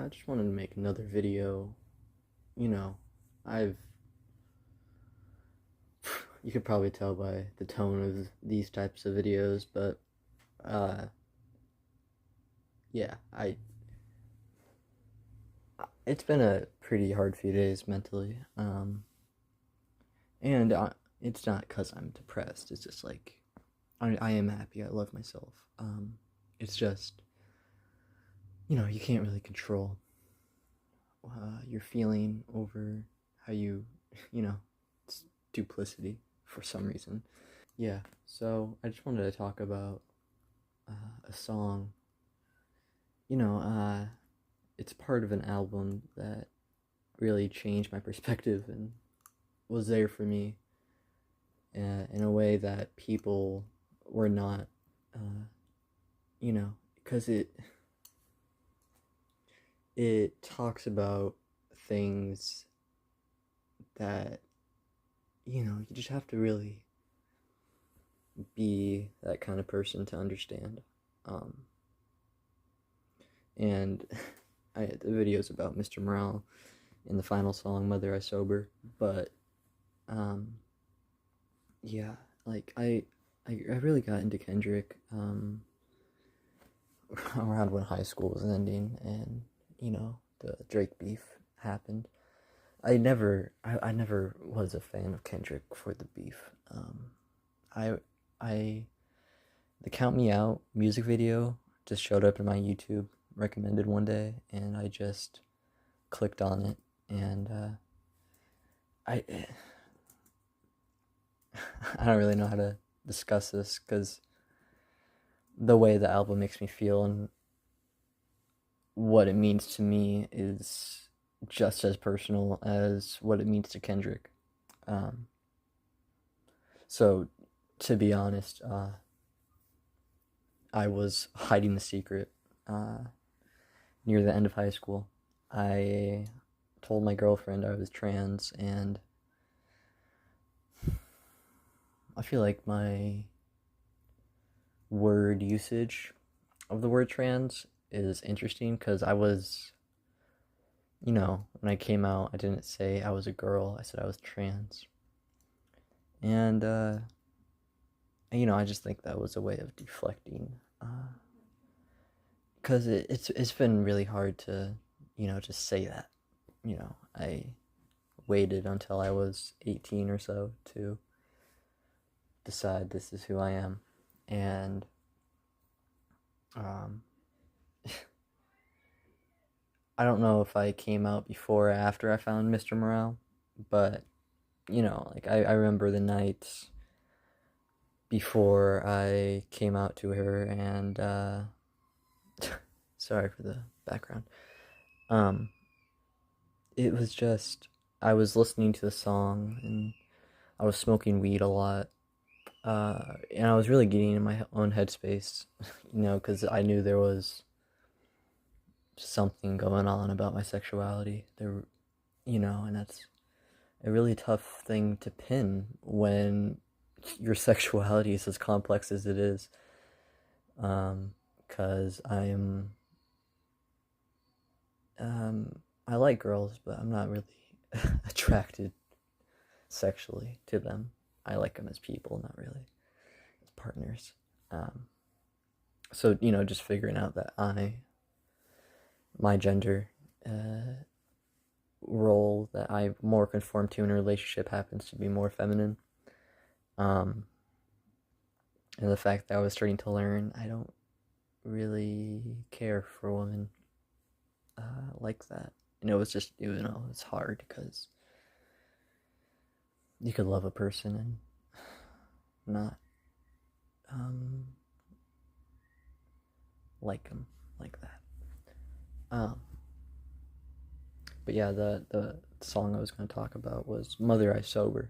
I just wanted to make another video. You know, I've, you could probably tell by the tone of these types of videos, but, uh, yeah, it's been a pretty hard few days mentally, and it's not because I'm depressed, it's just like, I am happy, I love myself, it's just, you can't really control, your feeling over how you know, it's duplicity for some reason. Yeah, so I just wanted to talk about a song. You know, it's part of an album that really changed my perspective and was there for me in a way that people were not, uh, because it talks about things that you just have to really be that kind of person to understand. Um, and the video's about Mr. Morale in the final song, Mother I Sober, but um, yeah, like I really got into Kendrick around when high school was ending, and the Drake beef happened. I never was a fan of Kendrick for the beef. I I the Count Me Out music video just showed up in my YouTube recommended one day, and I just clicked on it, and I I don't really know how to discuss this because the way the album makes me feel and what it means to me is just as personal as what it means to Kendrick. Um, so, to be honest, I was hiding the secret near the end of high school. I told my girlfriend I was trans, and I feel like my word usage of the word trans is interesting because when I came out, I didn't say I was a girl, I said I was trans. And, I just think that was a way of deflecting. Because it's been really hard to, just say that. I waited until I was 18 or so to decide this is who I am. And, um, I don't know if I came out before or after I found Mr. Morale, but, like, I remember the nights before I came out to her, and, sorry for the background. Um, it was just, I was listening to the song, and I was smoking weed a lot, and I was really getting in my own headspace, because I knew there was something going on about my sexuality. And that's a really tough thing to pin when your sexuality is as complex as it is. Because I like girls, but I'm not really attracted sexually to them. I like them as people, not really as partners. So, just figuring out that my gender role that I more conform to in a relationship happens to be more feminine. And the fact that I was starting to learn I don't really care for women like that. And it was just, it's hard because you could love a person and not like them like that. But yeah, the song I was going to talk about was Mother I Sober.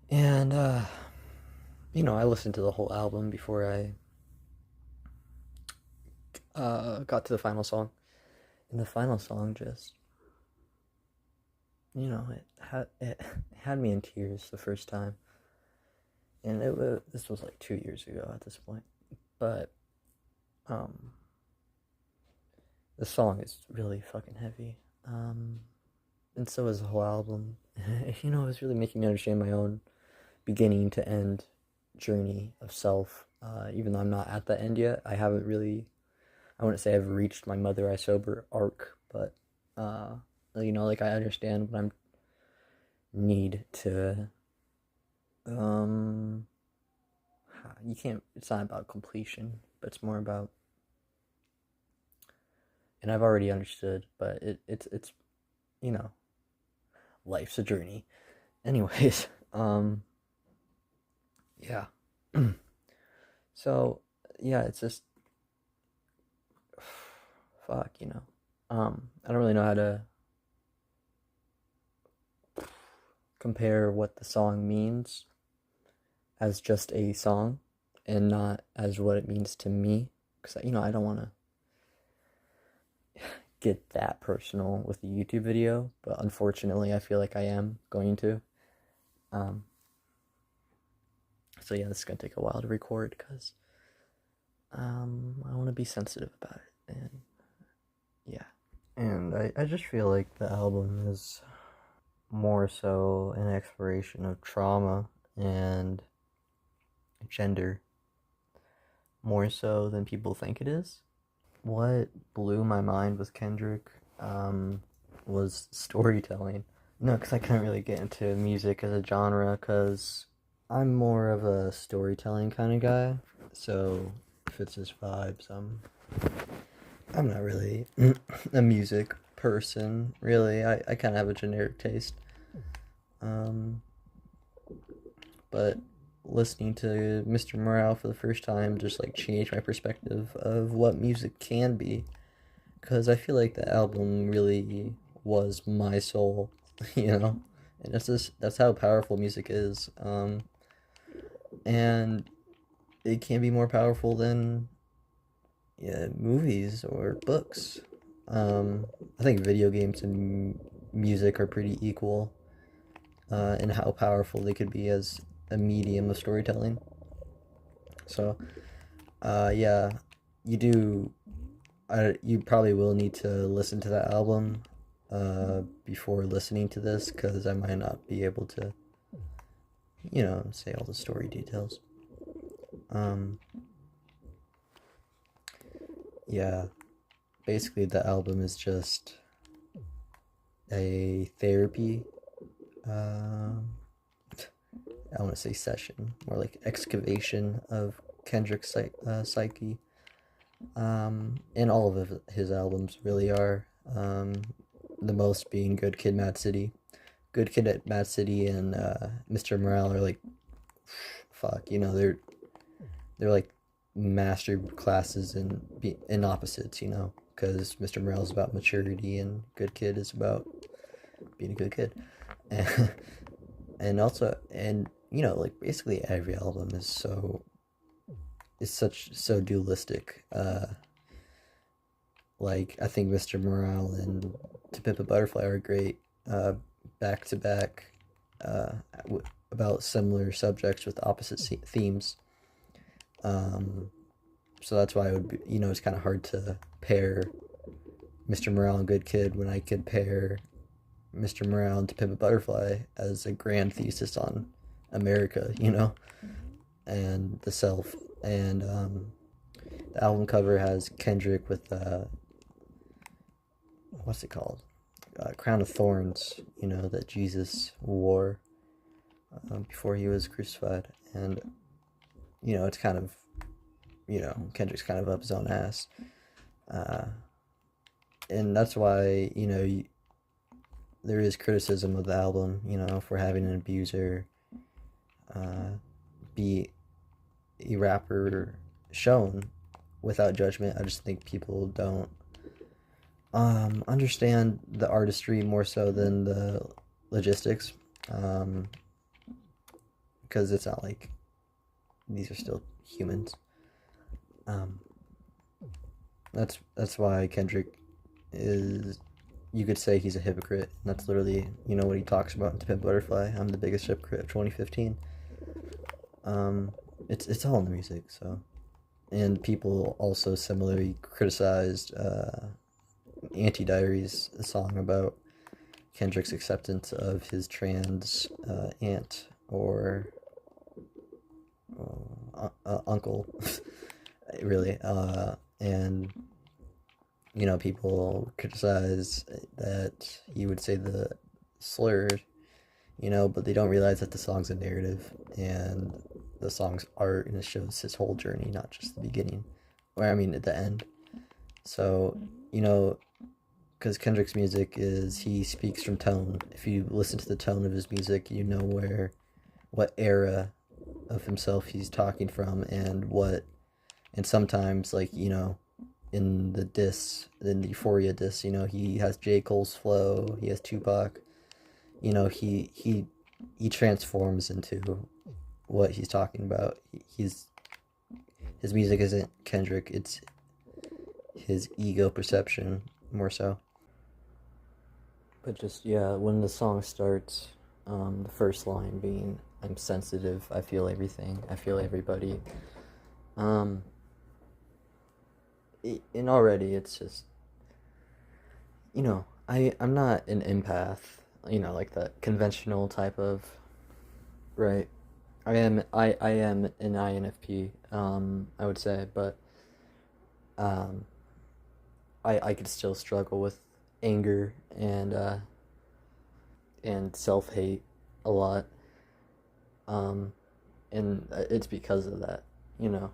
And, I listened to the whole album before I got to the final song. And the final song just, it had me in tears the first time. And this was like 2 years ago at this point. But, the song is really fucking heavy. And so is the whole album. It's really making me understand my own beginning to end journey of self. Even though I'm not at the end yet, I haven't really. I wouldn't say I've reached my Mother I Sober arc, but like I understand what I need to. Um, you can't. It's not about completion, but it's more about. And I've already understood, but it's you know life's a journey. Anyways, yeah. So yeah, it's just fuck, I don't really know how to compare what the song means as just a song and not as what it means to me, because I don't want to get that personal with the YouTube video, but unfortunately I feel like I am going to. So yeah, this is gonna take a while to record because I want to be sensitive about it, and yeah. And I just feel like the album is more so an exploration of trauma and gender, more so than people think it is. What blew my mind with Kendrick was storytelling. No, because I couldn't really get into music as a genre because I'm more of a storytelling kind of guy. So if it's just vibes, I'm not really a music person, really. I kind of have a generic taste. But listening to Mr. Morale for the first time just like changed my perspective of what music can be. Because I feel like the album really was my soul, and that's how powerful music is. And it can be more powerful than movies or books. I think video games and music are pretty equal in how powerful they could be as a medium of storytelling. So, yeah, you do. You probably will need to listen to that album before listening to this, because I might not be able to, say all the story details. Yeah, basically the album is just a therapy. I want to say session, more like excavation of Kendrick's psyche. And all of his albums really are. The most being Good Kid, Mad City. Good Kid at Mad City and Mr. Morale are like, fuck, they're like master classes in opposites, because Mr. Morale is about maturity and Good Kid is about being a good kid, and also like basically every album is so dualistic. Like I think Mr. Morale and To Pimp a Butterfly are great, back to back, about similar subjects with opposite themes. So that's why it would be, it's kind of hard to pair Mr. Morale and Good Kid when I could pair Mr. Morale and To Pimp a Butterfly as a grand thesis on America, and the self. And the album cover has Kendrick with what's it called? Crown of Thorns, that Jesus wore before he was crucified. And, it's kind of, Kendrick's kind of up his own ass. And that's why, there is criticism of the album, for having an abuser be a rapper shown without judgment. I just think people don't understand the artistry more so than the logistics, because it's not like these are still humans. That's why Kendrick is, you could say he's a hypocrite. And that's literally, what he talks about in To Pimp Butterfly. I'm the biggest hypocrite of 2015. It's all in the music, so. And people also similarly criticized Anti-Diaries, a song about Kendrick's acceptance of his trans aunt or uncle, really. And, people criticize that he would say the slurred, but they don't realize that the song's a narrative and the song's art, and it shows his whole journey, not just the beginning, or I mean at the end. So, because Kendrick's music is, he speaks from tone. If you listen to the tone of his music, you know what era of himself he's talking from, and sometimes, like, in the Euphoria diss, he has J. Cole's flow, he has Tupac, he transforms into what he's talking about. His music isn't Kendrick, it's his ego perception more so. But just, yeah, when the song starts, the first line being, "I'm sensitive, I feel everything, I feel everybody." Um, and already it's just, I'm not an empath, like the conventional type of, right? I am an INFP, I would say, but, um, I could still struggle with anger and self-hate a lot. Um, and it's because of that, you know.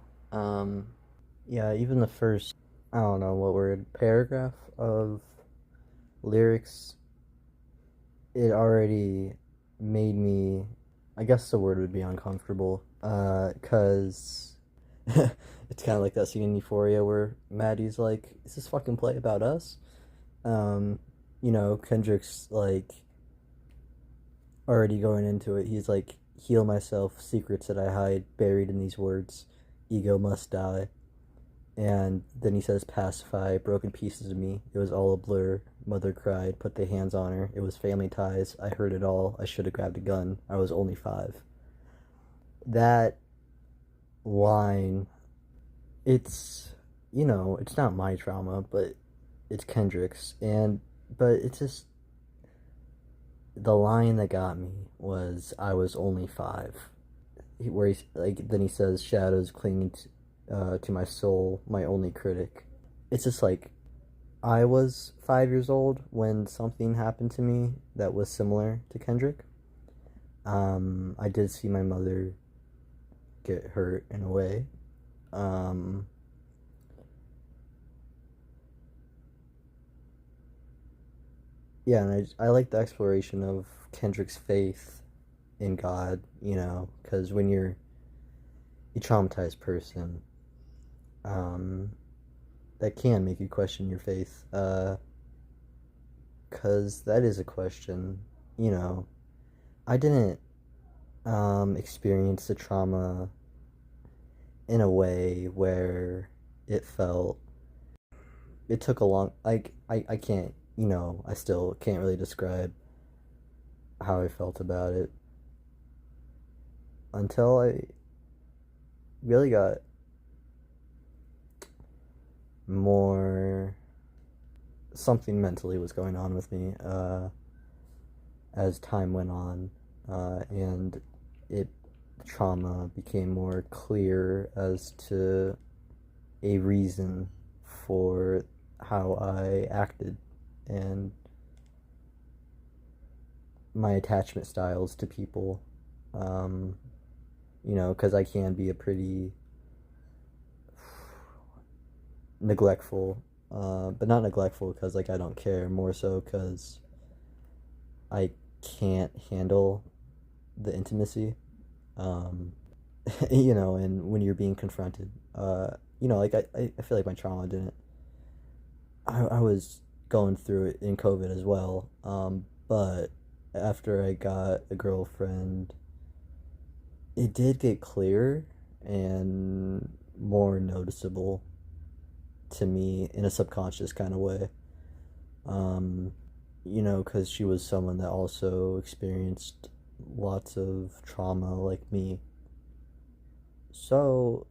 Yeah, even the first, I don't know what word, paragraph of lyrics, it already made me, I guess the word would be uncomfortable, cause it's kind of like that scene in Euphoria where Maddie's like, "Is this fucking play about us?" Um, Kendrick's like already going into it. He's like, "Heal myself, secrets that I hide, buried in these words. Ego must die." And then he says, "Pacify, broken pieces of me. It was all a blur. Mother cried, put the hands on her. It was family ties. I heard it all. I should have grabbed a gun. I was only 5." That line, it's, it's not my trauma, but it's Kendrick's. But it's just, the line that got me was, "I was only 5." Where he's like, then he says, "Shadows clinging to my soul, my only critic." It's just like, I was 5 years old when something happened to me that was similar to Kendrick. I did see my mother get hurt in a way. Um, yeah, and I like the exploration of Kendrick's faith in God, because when you're a traumatized person, um, that can make you question your faith, because that is a question, you know. I didn't experience the trauma in a way where it felt, it took a long, like, I can't, I still can't really describe how I felt about it until I really got more, something mentally was going on with me as time went on, and it trauma became more clear as to a reason for how I acted and my attachment styles to people. Um, because I can be a pretty neglectful, but not neglectful because, like, I don't care, more so because I can't handle the intimacy. Um, and when you're being confronted, like, I feel like my trauma didn't. I was going through it in COVID as well, but after I got a girlfriend, it did get clearer and more noticeable to me in a subconscious kind of way. Um, because she was someone that also experienced lots of trauma like me. So,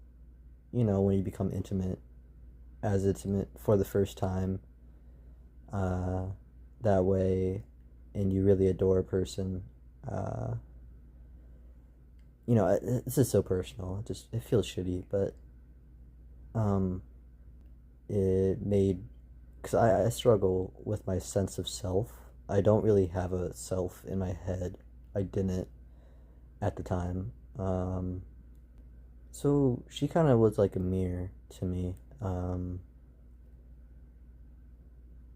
when you become intimate, as intimate for the first time, uh, that way, and you really adore a person, this is so personal. It feels shitty, but um, it made because I struggle with my sense of self. I don't really have a self in my head. I didn't at the time. So she kind of was like a mirror to me.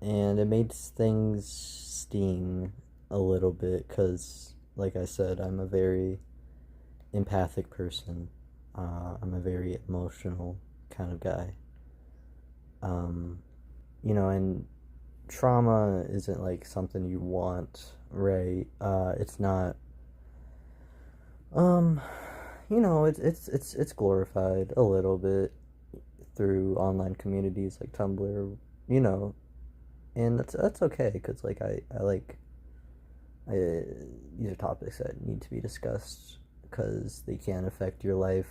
And it made things sting a little bit because, like I said, I'm a very empathic person. I'm a very emotional kind of guy. Um, and trauma isn't like something you want, right? It's not. Um, it's glorified a little bit through online communities like Tumblr, you know, and that's okay because like I these are topics that need to be discussed because they can affect your life,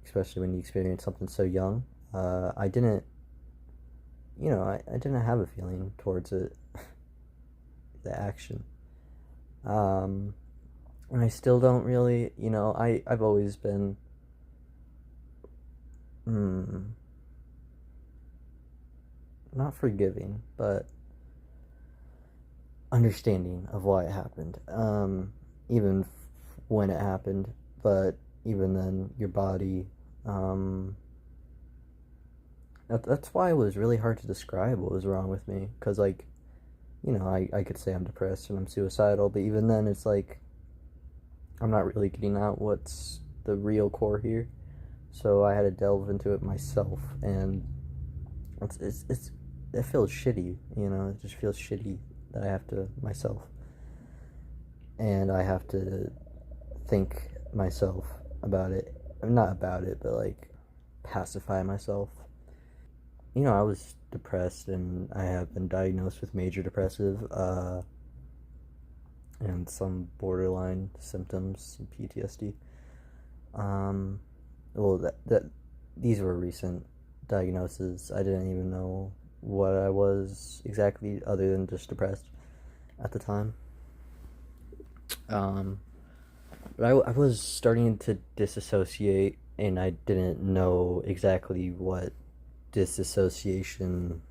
especially when you experience something so young. I didn't, I didn't have a feeling towards it, the action. Um, and I still don't really, I've always been, hmm, not forgiving, but understanding of why it happened. Even when it happened, but even then, your body. That's why it was really hard to describe what was wrong with me. Because, like, I could say I'm depressed and I'm suicidal, but even then, it's like I'm not really getting out what's the real core here. So I had to delve into it myself, and it feels shitty, It just feels shitty that I have to myself, and I have to think myself about it. Not about it, but like pacify myself. I was depressed, and I have been diagnosed with major depressive, and some borderline symptoms, some PTSD. Um, well, that these were recent diagnoses. I didn't even know what I was exactly, other than just depressed at the time. Um, but I was starting to disassociate, and I didn't know exactly what disassociation.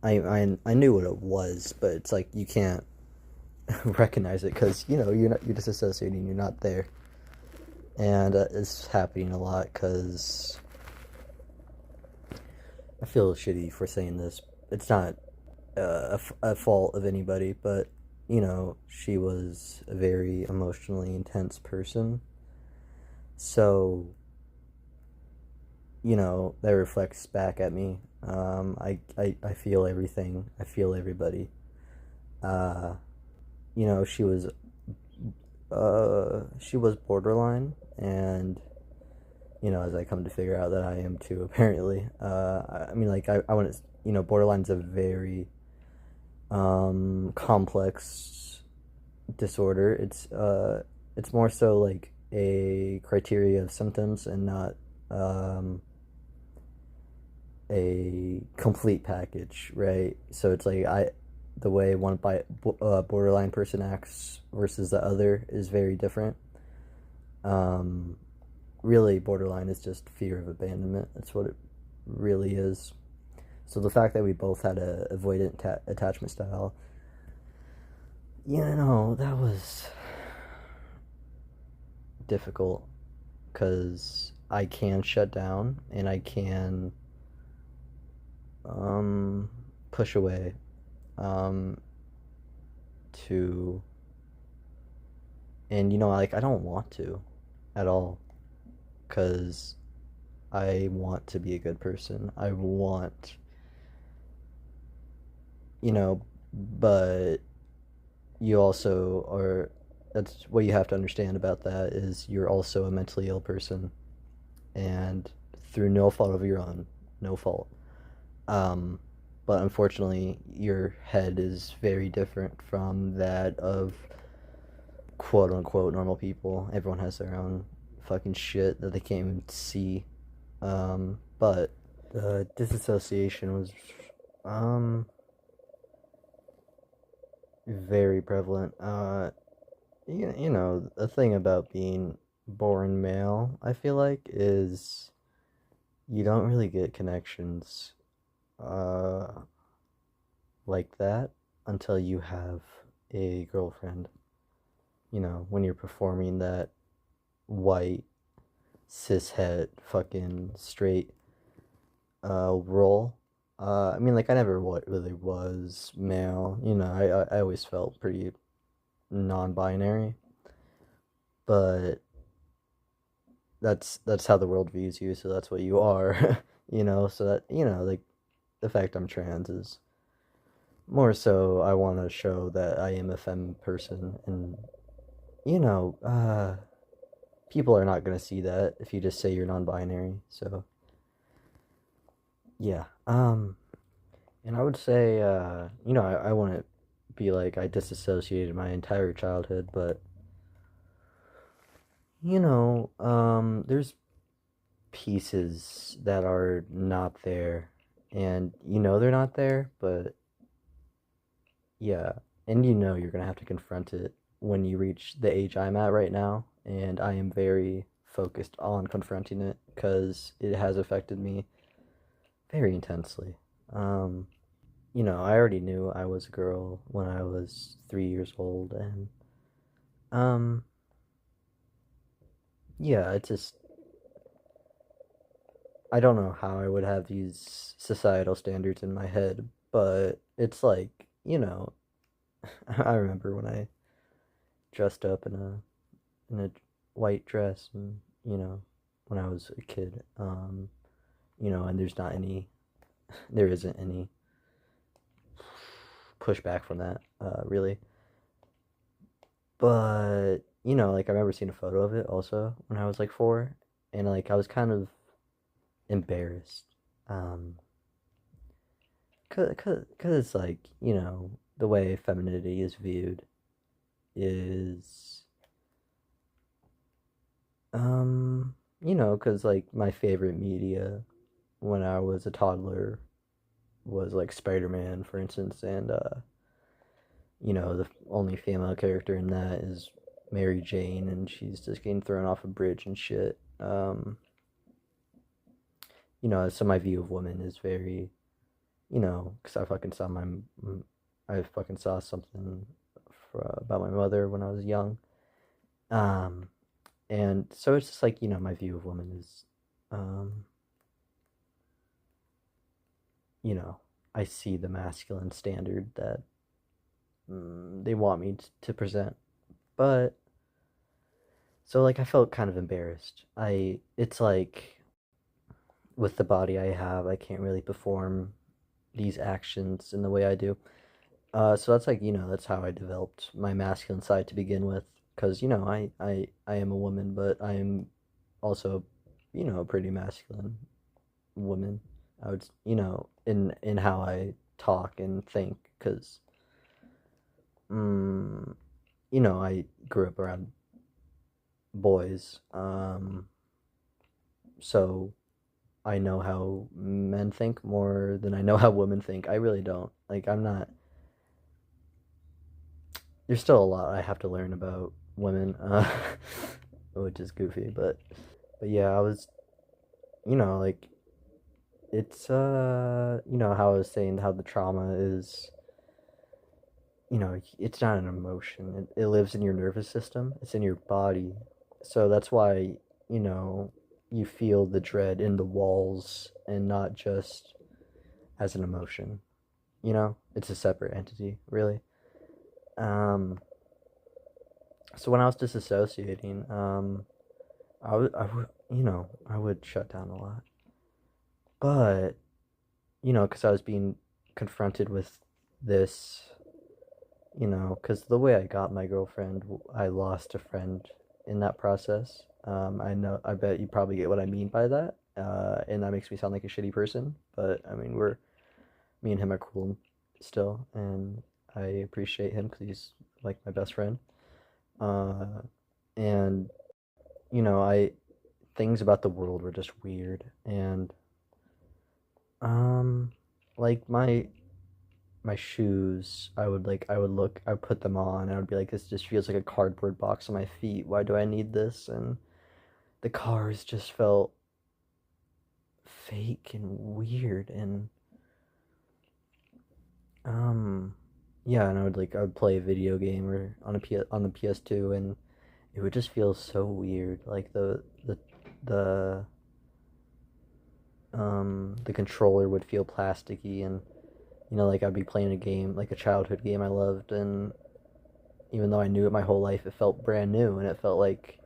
I knew what it was, but it's like you can't recognize it because you're disassociating, you're not there, and it's happening a lot because I feel shitty for saying this. It's not a fault of anybody, but she was a very emotionally intense person, so that reflects back at me. I feel everything. I feel everybody. Uh, she was borderline, and as I come to figure out that I am too, apparently. I mean, like I want to, borderline's a very complex disorder. It's more so like a criteria of symptoms and not a complete package, right? So it's like the way borderline person acts versus the other is very different. Um, Really, borderline is just fear of abandonment. That's what it really is. So the fact that we both had a avoidant attachment style, that was difficult because I can shut down and I can push away um, to, and like I don't want to at all because I want to be a good person. I want, but you also are, that's what you have to understand about that is you're also a mentally ill person, and through no fault of your own, no fault. Um, but unfortunately, your head is very different from that of quote unquote normal people. Everyone has their own fucking shit that they can't even see. But The disassociation was um very prevalent. You know, the thing about being born male, I feel like, is you don't really get connections uh like that until you have a girlfriend. You know, when you're performing that white cishet fucking straight role. I mean, like I never really was male. You know, I always felt pretty non-binary, but that's how the world views you, so that's what you are. You know, so that you know, like the fact I'm trans is more so I want to show that I am a femme person, and you know, people are not gonna see that if you just say you're non-binary. So yeah, and I would say, you know, I wouldn't be like I disassociated my entire childhood, but you know, there's pieces that are not there, and you know they're not there, but yeah, and you know you're gonna have to confront it when you reach the age I'm at right now, and I am very focused on confronting it because it has affected me very intensely. Um, you know, I already knew I was a girl when I was 3 years old, and um, yeah, it's just I don't know how I would have these societal standards in my head, but it's like, you know, I remember when I dressed up in a white dress and, you know, when I was a kid, you know, and there isn't any pushback from that, really. But, you know, like I remember seeing a photo of it also when I was like 4, and like I was kind of embarrassed. Um, cause it's like, you know, the way femininity is viewed is, you know, cause like my favorite media when I was a toddler was like Spider-Man, for instance, and you know, the only female character in that is Mary Jane, and she's just getting thrown off a bridge and shit. You know, so my view of women is very, you know, because I fucking saw something about my mother when I was young. Um, and so it's just like, you know, my view of women is, um, you know, I see the masculine standard that they want me to present. But, so like, I felt kind of embarrassed. It's like, with the body I have, I can't really perform these actions in the way I do. So that's like, you know, that's how I developed my masculine side to begin with. Because, you know, I am a woman, but I am also, you know, a pretty masculine woman. I would, you know, in how I talk and think. Because, mm, you know, I grew up around boys. So I know how men think more than I know how women think. I really don't. Like, I'm not. There's still a lot I have to learn about women, which is goofy, but yeah, I was, you know, like it's you know how I was saying how the trauma is, you know, it's not an emotion. It lives in your nervous system. It's in your body, so that's why you know you feel the dread in the walls and not just as an emotion. You know, it's a separate entity, really. Um, so when I was disassociating, you know, I would shut down a lot. But, you know, because I was being confronted with this, you know, because the way I got my girlfriend, I lost a friend in that process. I know, I bet you probably get what I mean by that. And that makes me sound like a shitty person. But, I mean, me and him are cool still. And I appreciate him because he's like my best friend. Uh, and, you know, things about the world were just weird. And Um, like my shoes, I would put them on, and I would be like, this just feels like a cardboard box on my feet. Why do I need this? And the cars just felt fake and weird, and um, yeah, and I would play a video game or on the PS2, and it would just feel so weird. Like the the controller would feel plasticky, and like I'd be playing a game, like a childhood game I loved, and even though I knew it my whole life, it felt brand new, and it felt like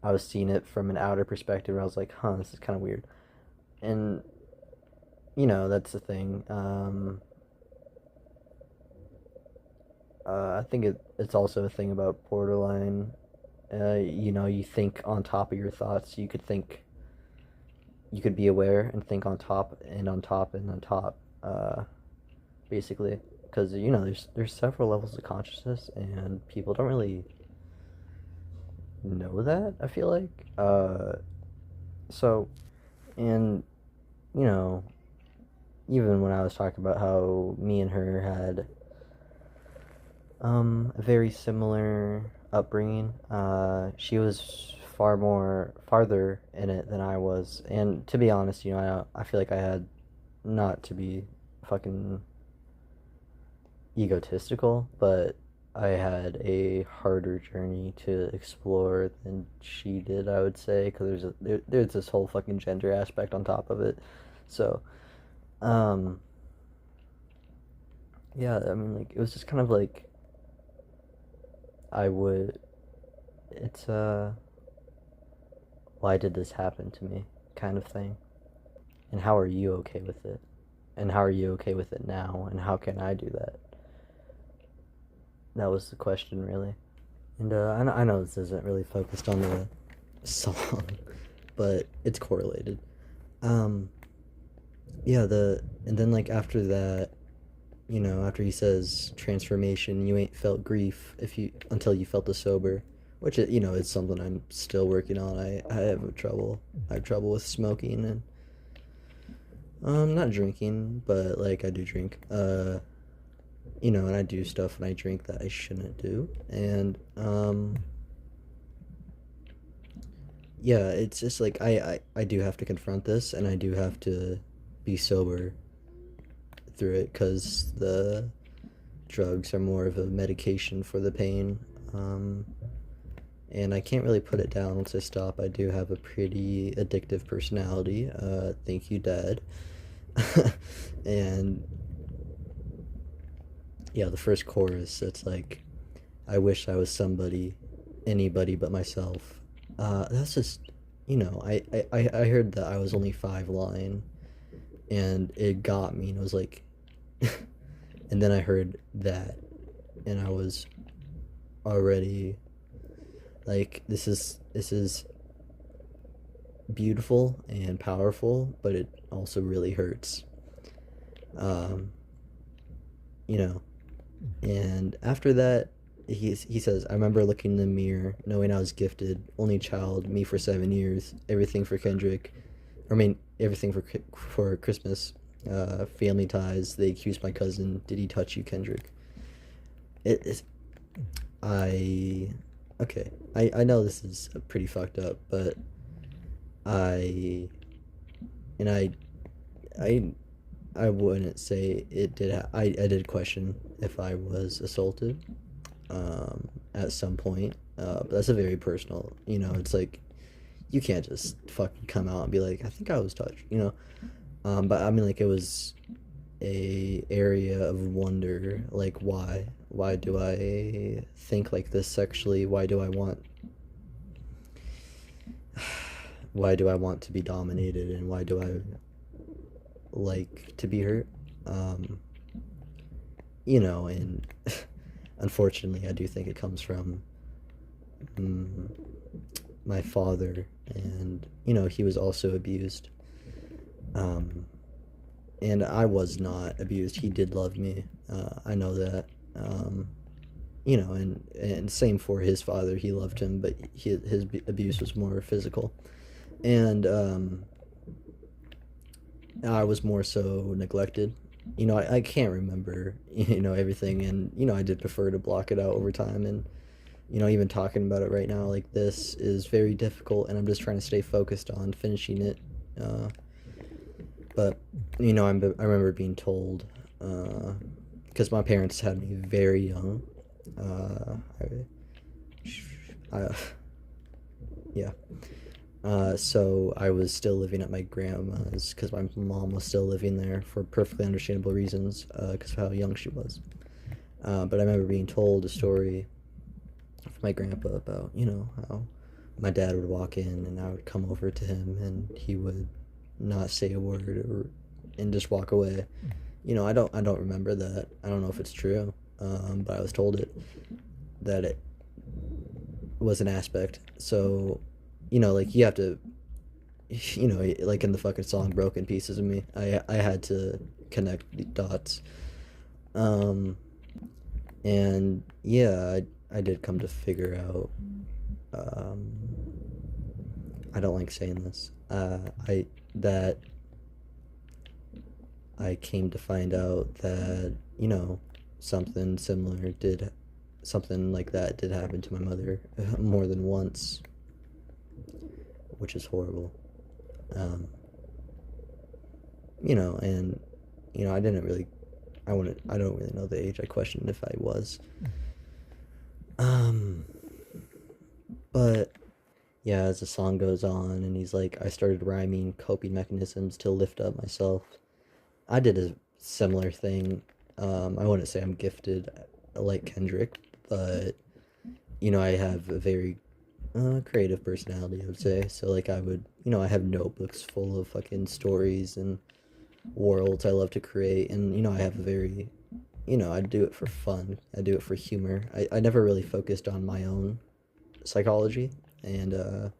I was seeing it from an outer perspective. I was like, huh, this is kind of weird. And that's the thing. I think it's also a thing about borderline. You think on top of your thoughts. You could be aware and think on top and on top and on top. Basically, because there's several levels of consciousness, and people don't really know that. I feel like. So, and you know, even when I was talking about how me and her had a very similar upbringing. She was farther in it than I was, and to be honest, I feel like I had, not to be fucking egotistical, but I had a harder journey to explore than she did. I would say, because there's this whole fucking gender aspect on top of it. So, um, yeah, I mean, like it was just kind of like I would. It's why did this happen to me kind of thing. And how are you okay with it? And how are you okay with it now? And how can I do that? That was the question, really. And I know this isn't really focused on the song, but it's correlated. Um, yeah, and then like after that, after he says transformation, you ain't felt grief if you until you felt the sober, which it's something I'm still working on. I have trouble with smoking and not drinking, but like I do drink. And I do stuff when I drink that I shouldn't do. And yeah, it's just like I do have to confront this, and I do have to be sober through it, because the drugs are more of a medication for the pain. And I can't really put it down once I stop. I do have a pretty addictive personality. Thank you, Dad. And yeah, the first chorus, it's like, I wish I was anybody but myself. That's just, I heard that I was only 5 line, and it got me, and it was like, and then I heard that, and I was already like, this is beautiful and powerful, but it also really hurts. Um, you know, and after that, he says, I remember looking in the mirror, knowing I was gifted, only child, me for 7 years, everything for Kendrick, I mean, everything for Christmas, family ties. They accused my cousin. Did he touch you, Kendrick? It is. I okay. I know this is pretty fucked up, but I and I I wouldn't say it did. I did question if I was assaulted, at some point. But that's a very personal. It's like you can't just fucking come out and be like, I think I was touched. But I mean, like, it was a area of wonder. Like, why do I think like this sexually? Why do I want to be dominated, and why do I like to be hurt? Um, and unfortunately, I do think it comes from, mm, my father, and he was also abused. Um, and I was not abused. He did love me. I know that. And same for his father. He loved him, but his abuse was more physical. And I was more so neglected. I can't remember, everything, and, I did prefer to block it out over time, and, even talking about it right now like this is very difficult, and I'm just trying to stay focused on finishing it. Uh, but, I remember being told, because my parents had me very young. I yeah. So I was still living at my grandma's because my mom was still living there for perfectly understandable reasons, because of how young she was. But I remember being told a story from my grandpa about, how my dad would walk in and I would come over to him and he would not say a word and just walk away. I don't remember that. I don't know if it's true, but I was told that it was an aspect. So, like you have to, like in the fucking song "Broken Pieces of Me," I had to connect the dots. Um, and yeah, I did come to figure out. Um, I don't like saying this. I that I came to find out that, something similar did, something like that did happen to my mother more than once, which is horrible. Um, and, I didn't really, I don't really know the age. I questioned if I was. Um, but yeah, as the song goes on, and he's like, I started rhyming coping mechanisms to lift up myself. I did a similar thing. I wouldn't say I'm gifted like Kendrick, but I have a very creative personality, I would say. So like I would, I have notebooks full of fucking stories and worlds I love to create, and I have a very, I do it for fun. I do it for humor. I never really focused on my own psychology and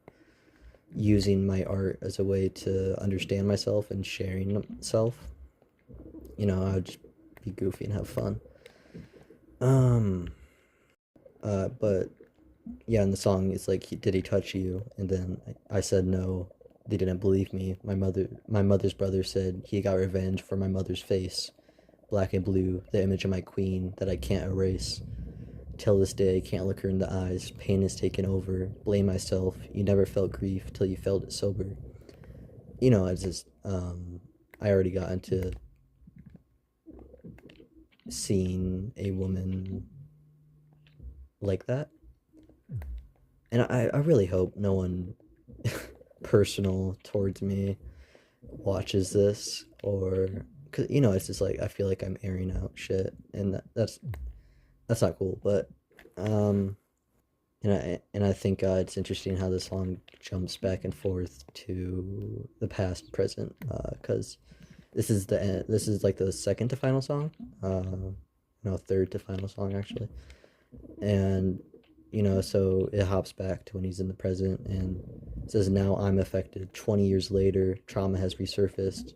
using my art as a way to understand myself and sharing myself. I would just be goofy and have fun. Um, but yeah, in the song, it's like, did he touch you? And then I said no. They didn't believe me. My mother's brother said he got revenge for my mother's face, black and blue, the image of my queen that I can't erase. Till this day, I can't look her in the eyes. Pain has taken over. Blame myself. You never felt grief till you felt it sober. It's just, I already got into seeing a woman like that. And I really hope no one personal towards me watches this, or because it's just like I feel like I'm airing out shit, and that's not cool. But um, and I think it's interesting how this song jumps back and forth to the past and present, because this is like the second to final song, no, third to final song actually, and so it hops back to when he's in the present and says, now I'm affected 20 years later, trauma has resurfaced.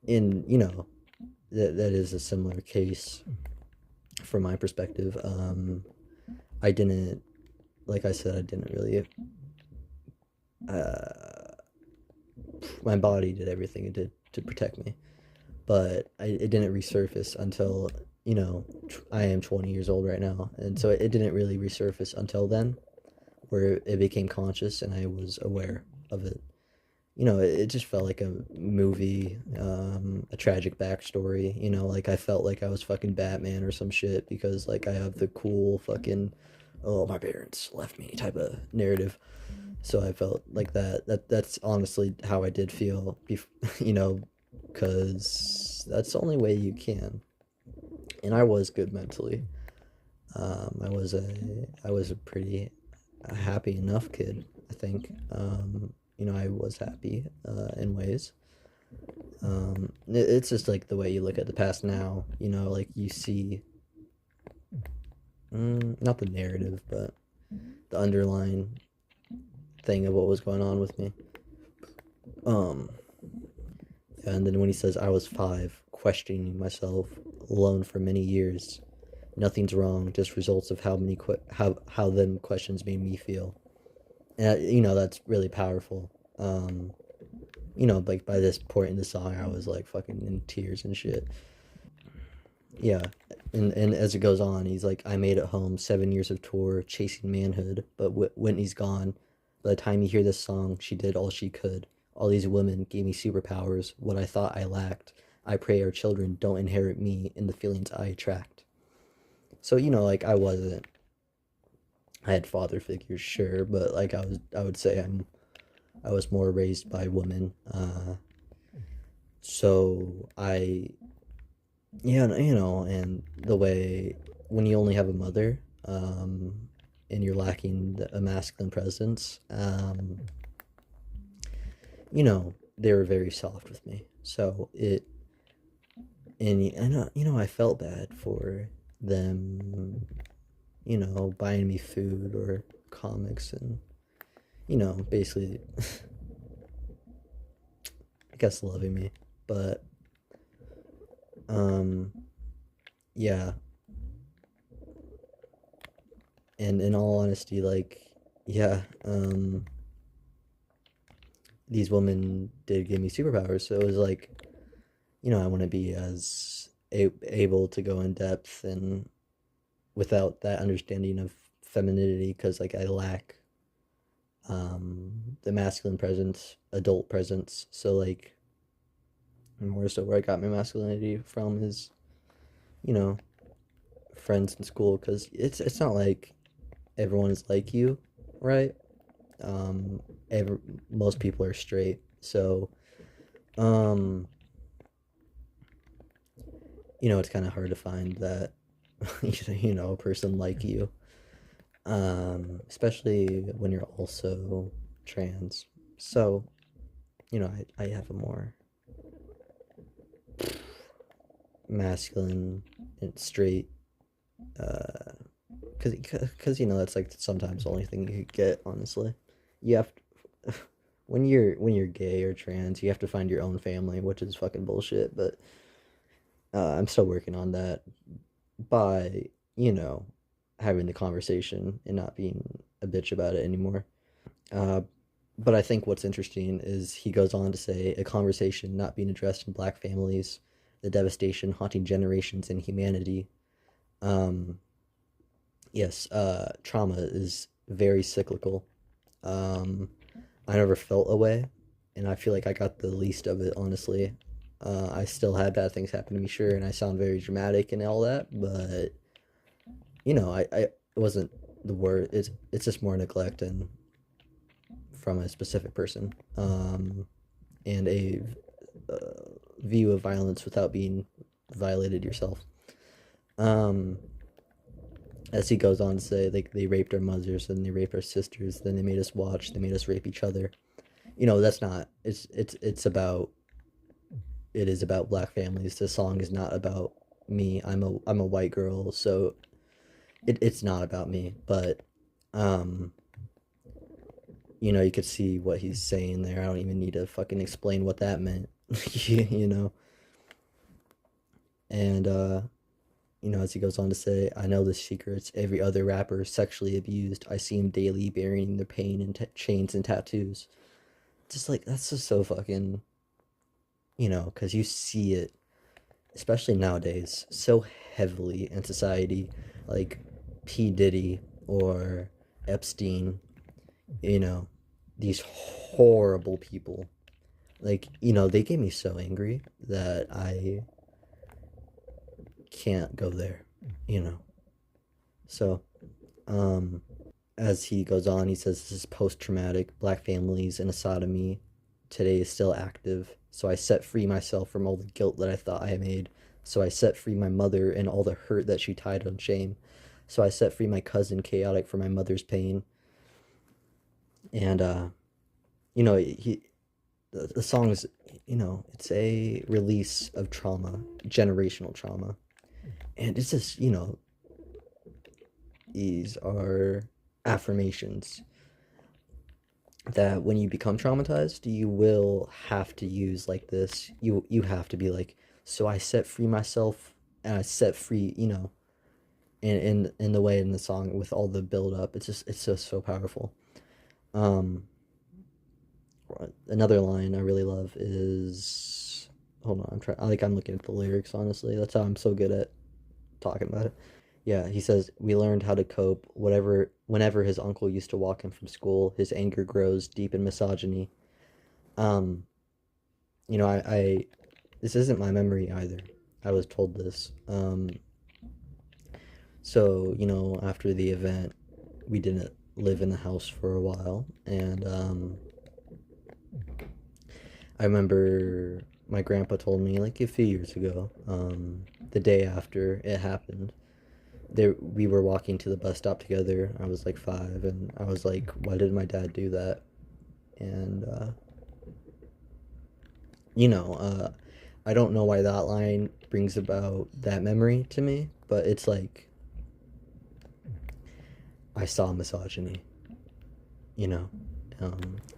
In that is a similar case from my perspective. I didn't, like I said, I didn't really, uh my body did everything it did to protect me, but it didn't resurface until, I am 20 years old right now, and so it didn't really resurface until then, where it became conscious and I was aware of it. It just felt like a movie, a tragic backstory. Like I felt like I was fucking Batman or some shit because like I have the cool fucking, oh, my parents left me type of narrative. So I felt like that's honestly how I did feel, because that's the only way you can. And I was good mentally. I was a pretty happy enough kid, I think. I was happy in ways. It's just like the way you look at the past now. Like you see, not the narrative, but the underlying thing of what was going on with me. Um, yeah, and then when he says I was 5, questioning myself, alone for many years, nothing's wrong, just results of how them questions made me feel. And that's really powerful. like by this point in the song, I was like fucking in tears and shit. Yeah, and as it goes on, he's like, I made it home, 7 years of tour, chasing manhood, but Whitney's gone. By the time you hear this song, she did all she could. All these women gave me superpowers, what I thought I lacked. I pray our children don't inherit me and the feelings I attract. So, like I had father figures, sure, but like I would say I was more raised by women. So yeah, and the way when you only have a mother, and you're lacking a masculine presence, they were very soft with me. So I felt bad for them, buying me food or comics and, basically, I guess loving me. But, um, yeah, and in all honesty, like, yeah, these women did give me superpowers, so it was like, I want to be as able to go in depth and without that understanding of femininity, because like I lack the masculine presence, adult presence. So like more so where I got my masculinity from is, you know, friends in school, because it's not like everyone is like you, right? Um, every, most people are straight, so um, it's kind of hard to find that a person like you, especially when you're also trans. So I have a more masculine and straight, uh because that's like sometimes the only thing you get, honestly. You have to, when you're gay or trans, you have to find your own family, which is fucking bullshit, but I'm still working on that by you know having the conversation and not being a bitch about it anymore. uh but I think what's interesting is he goes on to say a conversation not being addressed in black families, the devastation haunting generations and humanity. um yes, trauma is very cyclical. um I never felt away, and I feel like I got the least of it, honestly. I still had bad things happen to me, sure, and I sound very dramatic and all that, but I it wasn't the word. It's just more neglect and from a specific person, and a view of violence without being violated yourself. Um, as he goes on to say, like they raped our mothers and they raped our sisters, then they made us watch, they made us rape each other. That's not. It is about black families. The song is not about me. I'm a white girl, so it's not about me. But um, you could see what he's saying there. I don't even need to fucking explain what that meant. you know, and as he goes on to say, I know the secrets. Every other rapper sexually abused. I see him daily burying their pain in chains and tattoos. Just like that's just so fucking, because you see it, especially nowadays, so heavily in society, like P. Diddy or Epstein, you know, these horrible people. Like, they get me so angry that I can't go there, you know. So, um, as he goes on, he says this is post traumatic, black families, and a sodomy today is still active. So I set free myself from all the guilt that I thought I had made. So I set free my mother and all the hurt that she tied on shame. So I set free my cousin, chaotic, for my mother's pain. And, he, the song is, it's a release of trauma, generational trauma. And it's just, these are affirmations that when you become traumatized, you will have to use like this. You have to be like, so I set free myself and I set free, in the way in the song with all the build up. It's just so powerful. Um Another line I really love is, hold on, I'm looking at the lyrics, honestly. That's how I'm so good at talking about it. Yeah, he says, "We learned how to cope. Whenever his uncle used to walk him from school, his anger grows deep in misogyny." Um, I this isn't my memory either. I was told this. So, after the event, we didn't live in the house for a while, and I remember my grandpa told me like a few years ago, the day after it happened, there we were walking to the bus stop together. I was like 5, and I was like, "Why did my dad do that?" And you know, uh, I don't know why that line brings about that memory to me, but it's like I saw misogyny. You know,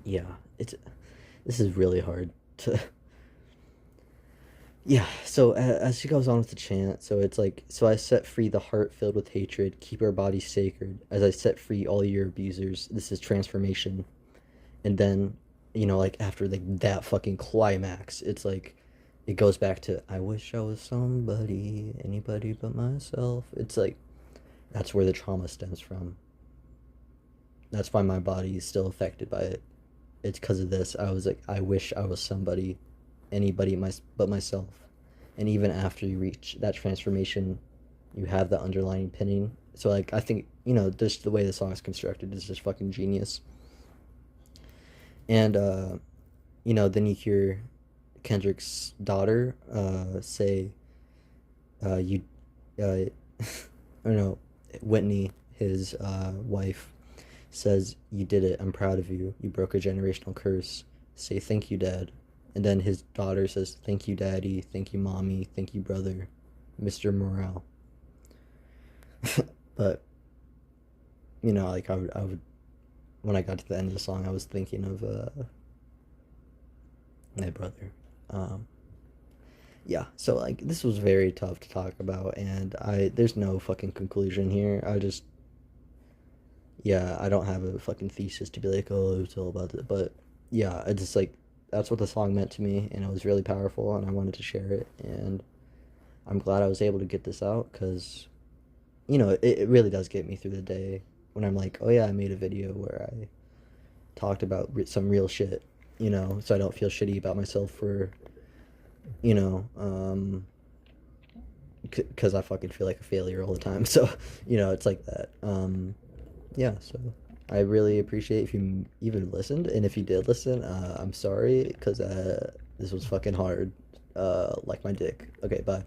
yeah, it's this is really hard to. Yeah, so as she goes on with the chant, so it's like, so I set free the heart filled with hatred, keep our bodies sacred, as I set free all your abusers. This is transformation. And then, like after that fucking climax, it's like, it goes back to, I wish I was somebody, anybody but myself. It's like, that's where the trauma stems from. That's why my body is still affected by it. It's because of this. I was like, I wish I was somebody, but myself. And even after you reach that transformation, you have the underlying pinning. So like, I think, just the way the song is constructed is just fucking genius. And then you hear Kendrick's daughter say, "You, I don't know, Whitney, his wife, says, 'You did it. I'm proud of you. You broke a generational curse. Say thank you, Dad.'" And then his daughter says, "Thank you, Daddy. Thank you, Mommy. Thank you, brother, Mr. Morale." But like I would, when I got to the end of the song, I was thinking of my brother. Um, yeah, so like this was very tough to talk about, and there's no fucking conclusion here. Yeah, I don't have a fucking thesis to be like, oh, it's all about it. But yeah, I just like, that's what the song meant to me, and it was really powerful, and I wanted to share it, and I'm glad I was able to get this out, because it really does get me through the day when I'm like, oh yeah, I made a video where I talked about some real shit, so I don't feel shitty about myself for, you know, because I fucking feel like a failure all the time. So, it's like that. Yeah, so I really appreciate if you even listened, and if you did listen, I'm sorry, because this was fucking hard, like my dick. Okay, bye.